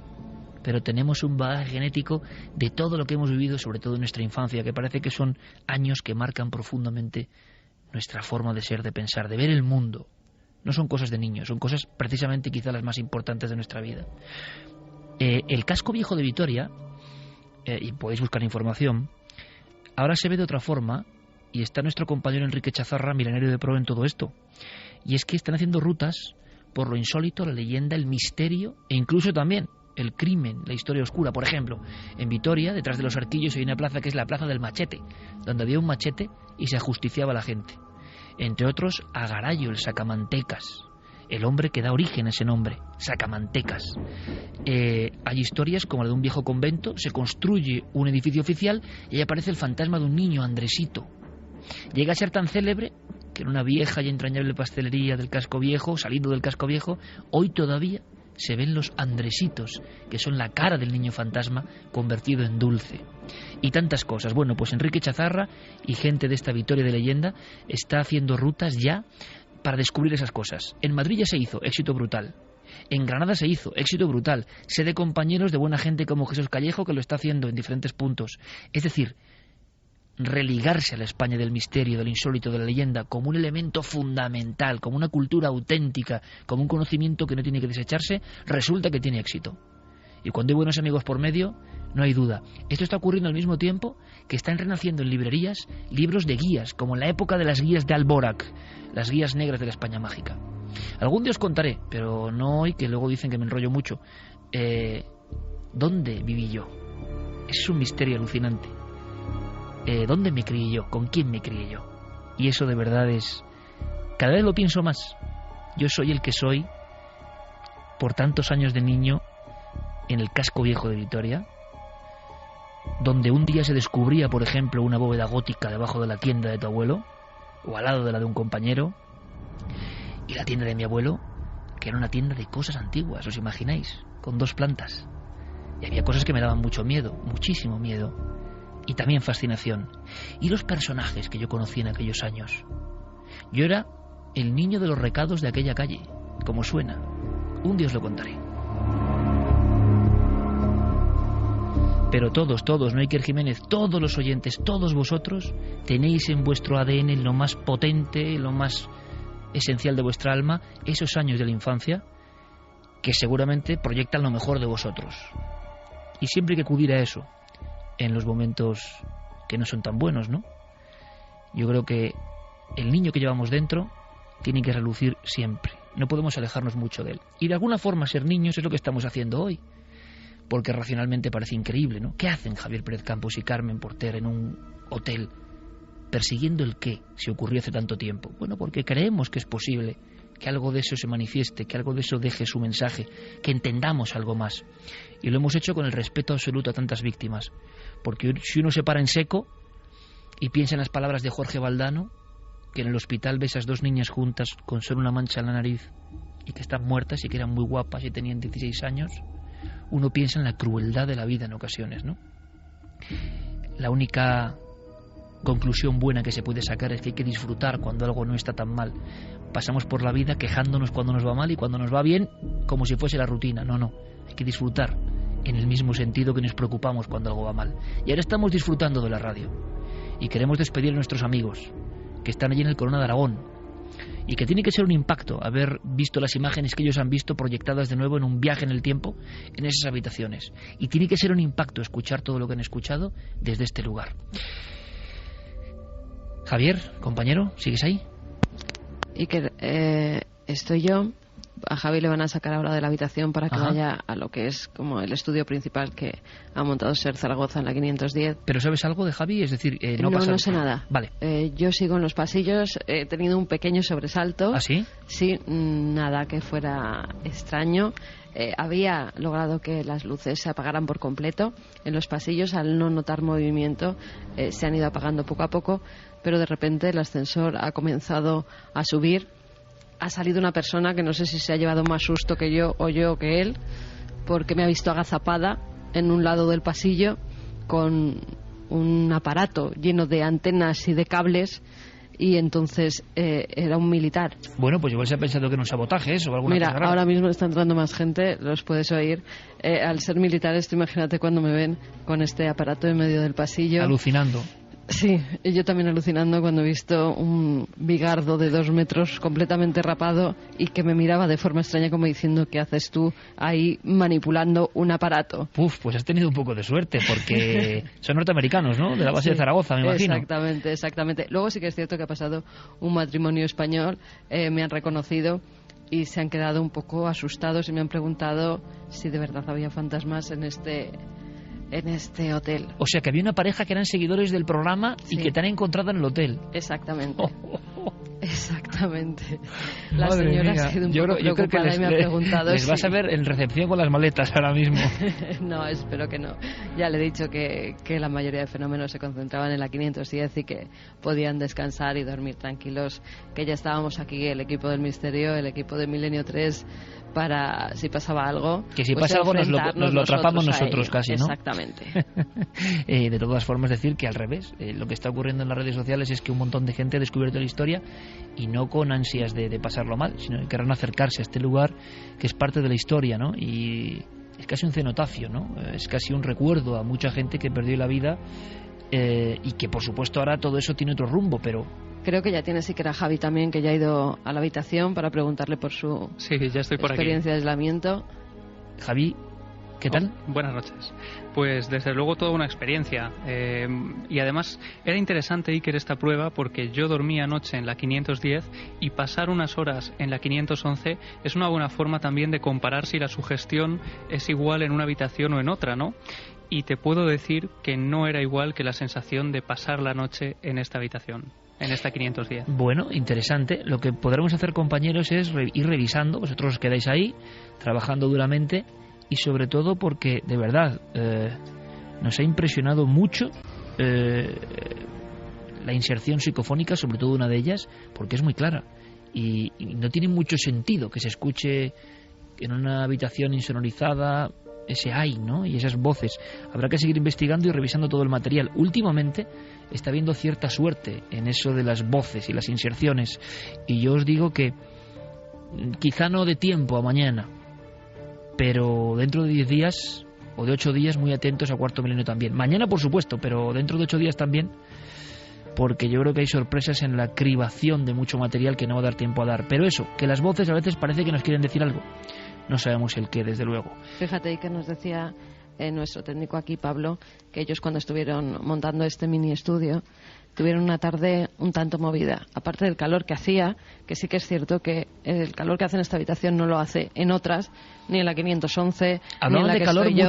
pero tenemos un bagaje genético de todo lo que hemos vivido, sobre todo en nuestra infancia, que parece que son años que marcan profundamente nuestra forma de ser, de pensar, de ver el mundo. No son cosas de niños, son cosas precisamente quizá las más importantes de nuestra vida. El casco viejo de Vitoria, y podéis buscar información, ahora se ve de otra forma, y está nuestro compañero Enrique Chazarra, milenario de pro en todo esto. Y es que están haciendo rutas por lo insólito, la leyenda, el misterio, e incluso también el crimen, la historia oscura. Por ejemplo, en Vitoria, detrás de los Arquillos, hay una plaza que es la Plaza del Machete, donde había un machete y se ajusticiaba a la gente. Entre otros, Agarayo, el sacamantecas, el hombre que da origen a ese nombre, sacamantecas. Hay historias como la de un viejo convento, se construye un edificio oficial y ahí aparece el fantasma de un niño, Andresito. Llega a ser tan célebre que en una vieja y entrañable pastelería del casco viejo, salido del casco viejo, hoy todavía se ven los Andresitos, que son la cara del niño fantasma convertido en dulce. Y tantas cosas. Bueno, pues Enrique Chazarra y gente de esta Vitoria de leyenda está haciendo rutas ya para descubrir esas cosas. En Madrid ya se hizo, éxito brutal. En Granada se hizo, éxito brutal. Sé de compañeros de buena gente como Jesús Callejo que lo está haciendo en diferentes puntos. Es decir, religarse a la España del misterio, del insólito, de la leyenda, como un elemento fundamental, como una cultura auténtica, como un conocimiento que no tiene que desecharse, resulta que tiene éxito. Y cuando hay buenos amigos por medio, no hay duda. Esto está ocurriendo al mismo tiempo que están renaciendo en librerías libros de guías, como en la época de las guías de Alborac, las guías negras de la España mágica. Algún día os contaré, pero no hoy, que luego dicen que me enrollo mucho. ¿Dónde viví yo? Es un misterio alucinante. ¿Dónde me crié yo? ¿Con quién me crié yo? Y eso de verdad es... Cada vez lo pienso más. Yo soy el que soy por tantos años de niño en el casco viejo de Vitoria, donde un día se descubría, por ejemplo, una bóveda gótica debajo de la tienda de tu abuelo, o al lado de la de un compañero, y la tienda de mi abuelo, que era una tienda de cosas antiguas, ¿os imagináis? Con 2 plantas. Y había cosas que me daban mucho miedo, muchísimo miedo. Y también fascinación. Y los personajes que yo conocí en aquellos años. Yo era el niño de los recados de aquella calle, como suena. Un día os lo contaré. Pero todos, no Iker Jiménez, todos los oyentes, todos vosotros, tenéis en vuestro ADN lo más potente, lo más esencial de vuestra alma, esos años de la infancia, que seguramente proyectan lo mejor de vosotros. Y siempre hay que acudir a eso, en los momentos que no son tan buenos, ¿no? Yo creo que el niño que llevamos dentro tiene que relucir siempre. No podemos alejarnos mucho de él. Y de alguna forma ser niños es lo que estamos haciendo hoy. Porque racionalmente parece increíble, ¿no? ¿Qué hacen Javier Pérez Campos y Carmen Porter en un hotel persiguiendo el qué, si ocurrió hace tanto tiempo? Bueno, porque creemos que es posible que algo de eso se manifieste, que algo de eso deje su mensaje, que entendamos algo más. Y lo hemos hecho con el respeto absoluto a tantas víctimas. Porque si uno se para en seco y piensa en las palabras de Jorge Valdano, que en el hospital ve esas 2 niñas juntas con solo una mancha en la nariz y que están muertas y que eran muy guapas y tenían 16 años, uno piensa en la crueldad de la vida en ocasiones, ¿no? La única conclusión buena que se puede sacar es que hay que disfrutar cuando algo no está tan mal. Pasamos por la vida quejándonos cuando nos va mal y cuando nos va bien como si fuese la rutina. No, hay que disfrutar en el mismo sentido que nos preocupamos cuando algo va mal. Y ahora estamos disfrutando de la radio y queremos despedir a nuestros amigos que están allí en el Corona de Aragón y que tiene que ser un impacto haber visto las imágenes que ellos han visto proyectadas de nuevo en un viaje en el tiempo en esas habitaciones, y tiene que ser un impacto escuchar todo lo que han escuchado desde este lugar. Javier, compañero, ¿sigues ahí? Iker, estoy yo A Javi le van a sacar ahora de la habitación para que vaya a lo que es como el estudio principal que ha montado SER Zaragoza en la 510. ¿Pero sabes algo de Javi? Es decir, no sé nada. Vale. Yo sigo en los pasillos, he tenido un pequeño sobresalto. ¿Ah, sí? Sí, nada que fuera extraño. Había logrado que las luces se apagaran por completo en los pasillos. Al no notar movimiento se han ido apagando poco a poco, pero de repente el ascensor ha comenzado a subir. Ha salido una persona que no sé si se ha llevado más susto que yo o yo que él, porque me ha visto agazapada en un lado del pasillo con un aparato lleno de antenas y de cables, y entonces era un militar. Bueno, pues igual se ha pensado que era un sabotaje eso o alguna cosa rara. Ahora mismo está entrando más gente, los puedes oír. Al ser militares, tú imagínate cuando me ven con este aparato en medio del pasillo. Alucinando. Sí, y yo también alucinando cuando he visto un bigardo de 2 metros completamente rapado y que me miraba de forma extraña como diciendo, ¿qué haces tú ahí manipulando un aparato? Pues has tenido un poco de suerte porque son norteamericanos, ¿no? De la base de Zaragoza, me imagino. Exactamente. Luego sí que es cierto que ha pasado un matrimonio español, me han reconocido y se han quedado un poco asustados y me han preguntado si de verdad había fantasmas en este hotel. O sea que había una pareja que eran seguidores del programa y que te han encontrado en el hotel. Exactamente. Exactamente. La Madre señora mía. ha sido un yo poco creo que preocupada y me ha preguntado les vas a ver en recepción con las maletas ahora mismo. No, espero que no. Ya le he dicho que la mayoría de fenómenos se concentraban en la 510 y que podían descansar y dormir tranquilos, que ya estábamos aquí, el equipo del Misterio, el equipo de Milenio 3, para si pasaba algo. Que si pues pasa algo nos lo atrapamos nosotros casi, ¿no? Exactamente. De todas formas, decir que al revés, lo que está ocurriendo en las redes sociales es que un montón de gente ha descubierto la historia y no con ansias de pasarlo mal, sino que querrán acercarse a este lugar que es parte de la historia, ¿no? Y es casi un cenotafio, ¿no? Es casi un recuerdo a mucha gente que perdió la vida y que por supuesto ahora todo eso tiene otro rumbo, pero... Creo que ya tiene siquiera Javi también, que ya ha ido a la habitación para preguntarle por su ya estoy por experiencia aquí. de aislamiento. Javi, ¿qué tal? Buenas noches. Pues desde luego toda una experiencia. Y además era interesante, Iker, esta prueba porque yo dormí anoche en la 510 y pasar unas horas en la 511 es una buena forma también de comparar si la sugestión es igual en una habitación o en otra, ¿no? Y te puedo decir que no era igual que la sensación de pasar la noche en esta habitación, en esta 510. Bueno, interesante. Lo que podremos hacer, compañeros, es ir revisando. Vosotros os quedáis ahí, trabajando duramente y sobre todo porque, de verdad, nos ha impresionado mucho la inserción psicofónica, sobre todo una de ellas, porque es muy clara. Y no tiene mucho sentido que se escuche en una habitación insonorizada ese ay, ¿no? Y esas voces. Habrá que seguir investigando y revisando todo el material. Últimamente está habiendo cierta suerte en eso de las voces y las inserciones. Y yo os digo que quizá no de tiempo a mañana, pero dentro de 10 días o de 8 días muy atentos a Cuarto Milenio también. Mañana por supuesto, pero dentro de 8 días también, porque yo creo que hay sorpresas en la cribación de mucho material que no va a dar tiempo a dar. Pero eso, que las voces a veces parece que nos quieren decir algo. No sabemos el qué, desde luego. Fíjate que nos decía nuestro técnico aquí, Pablo, que ellos cuando estuvieron montando este mini estudio tuvieron una tarde un tanto movida. Aparte del calor que hacía, que sí que es cierto que el calor que hace en esta habitación no lo hace en otras, ni en la 511. Hablaban ni en la de que calor estoy yo.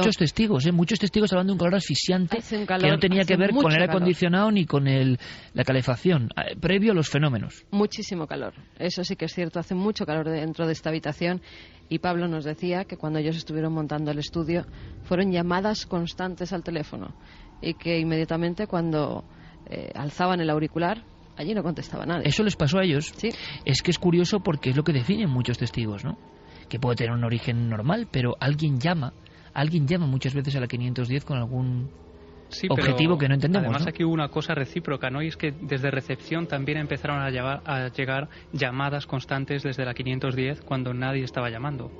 Muchos testigos hablando de un calor asfixiante que no tenía que ver con el aire acondicionado ni con la calefacción, previo a los fenómenos. Muchísimo calor, eso sí que es cierto, hace mucho calor dentro de esta habitación. Y Pablo nos decía que cuando ellos estuvieron montando el estudio fueron llamadas constantes al teléfono y que inmediatamente cuando alzaban el auricular allí no contestaba nadie. Eso les pasó a ellos. Sí. Es que es curioso porque es lo que definen muchos testigos, ¿no? Que puede tener un origen normal, pero alguien llama muchas veces a la 510 con algún objetivo que no entendemos. Además, ¿no? aquí hubo una cosa recíproca, ¿no? Y es que desde recepción también empezaron a llegar llamadas constantes desde la 510 cuando nadie estaba llamando.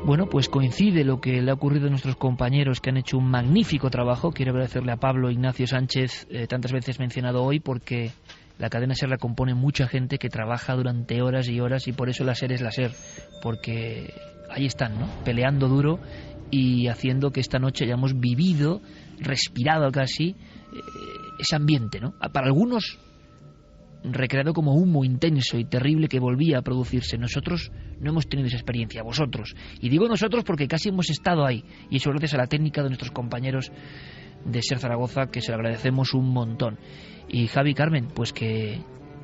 Bueno, pues coincide lo que le ha ocurrido a nuestros compañeros que han hecho un magnífico trabajo. Quiero agradecerle a Pablo Ignacio Sánchez, tantas veces mencionado hoy, porque la cadena SER la compone mucha gente que trabaja durante horas y horas y por eso la SER es la SER, porque ahí están, ¿no? Peleando duro y haciendo que esta noche hayamos vivido, respirado casi, ese ambiente, ¿no? Para algunos recreado como humo intenso y terrible que volvía a producirse. Nosotros no hemos tenido esa experiencia, vosotros. Y digo nosotros porque casi hemos estado ahí, y eso gracias a la técnica de nuestros compañeros de SER Zaragoza, que se lo agradecemos un montón. Y Javi, Carmen, pues que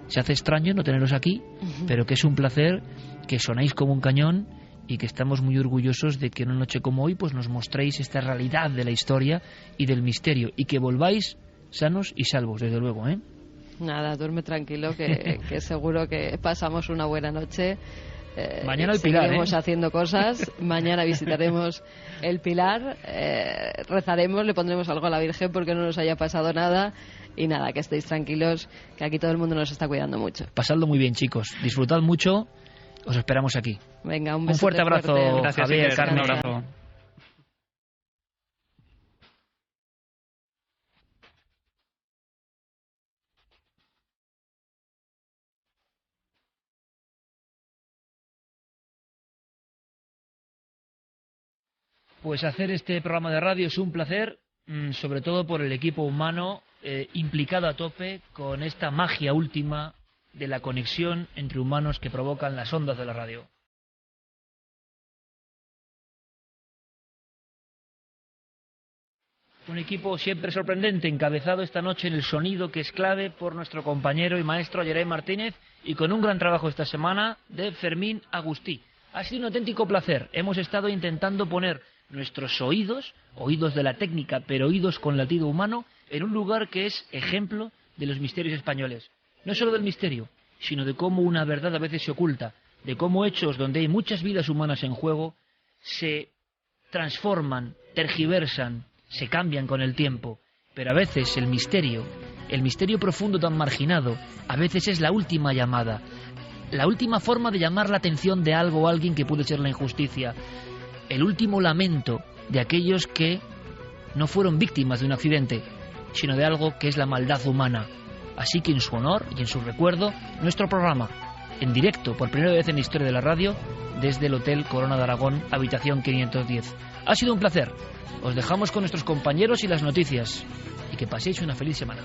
se hace extraño no teneros aquí, pero que es un placer, que sonáis como un cañón y que estamos muy orgullosos de que en una noche como hoy pues nos mostréis esta realidad de la historia y del misterio, y que volváis sanos y salvos, desde luego, ¿eh? Nada, duerme tranquilo, que seguro que pasamos una buena noche. Mañana el Pilar, seguiremos haciendo cosas. Mañana visitaremos el Pilar, rezaremos, le pondremos algo a la Virgen porque no nos haya pasado nada. Y nada, que estéis tranquilos, que aquí todo el mundo nos está cuidando mucho. Pasadlo muy bien, chicos. Disfrutad mucho. Os esperamos aquí. Venga, un fuerte abrazo, Gracias, Javier, Carmen. Un abrazo. Pues hacer este programa de radio es un placer, sobre todo por el equipo humano implicado a tope con esta magia última de la conexión entre humanos que provocan las ondas de la radio. Un equipo siempre sorprendente, encabezado esta noche en el sonido, que es clave, por nuestro compañero y maestro Yeray Martínez, y con un gran trabajo esta semana de Fermín Agustí. Ha sido un auténtico placer. Hemos estado intentando poner nuestros oídos de la técnica, pero oídos con latido humano, en un lugar que es ejemplo de los misterios españoles. No solo del misterio, sino de cómo una verdad a veces se oculta, de cómo hechos donde hay muchas vidas humanas en juego se transforman, tergiversan, se cambian con el tiempo. Pero a veces el misterio profundo tan marginado, a veces es la última llamada, la última forma de llamar la atención de algo o alguien que puede ser la injusticia, el último lamento de aquellos que no fueron víctimas de un accidente, sino de algo que es la maldad humana. Así que en su honor y en su recuerdo, nuestro programa, en directo, por primera vez en la historia de la radio, desde el Hotel Corona de Aragón, habitación 510. Ha sido un placer. Os dejamos con nuestros compañeros y las noticias. Y que paséis una feliz semana.